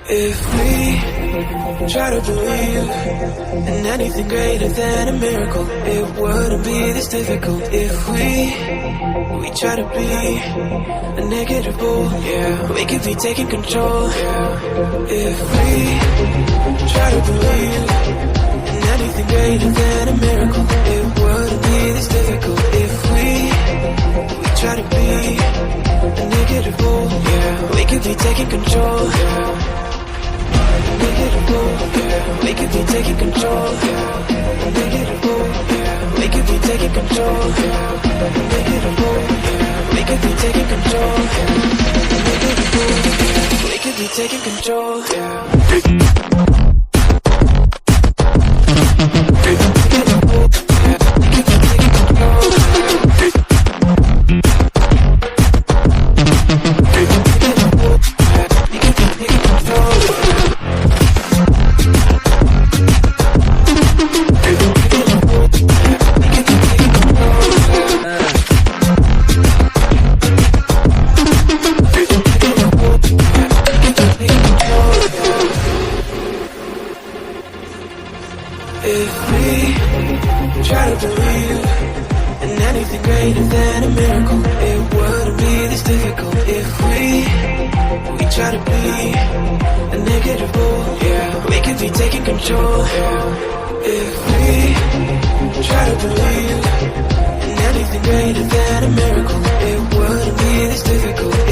If we try to believe in anything greater than a miracle, it wouldn't be this difficult. If we try to be a negative bull, yeah, we could be taking control, yeah. If we try to believe in anything greater than a miracle, it wouldn't be this difficult. If we try to be a negative bull, yeah, we could be taking control, yeah. We could be taking control. We could be taking control. We could be taking control. We could be taking control. If we try to believe in anything greater than a miracle, it wouldn't be this difficult. If we try to be a negative bull, yeah, we could be taking control, yeah. If we try to believe in anything greater than a miracle, it wouldn't be this difficult.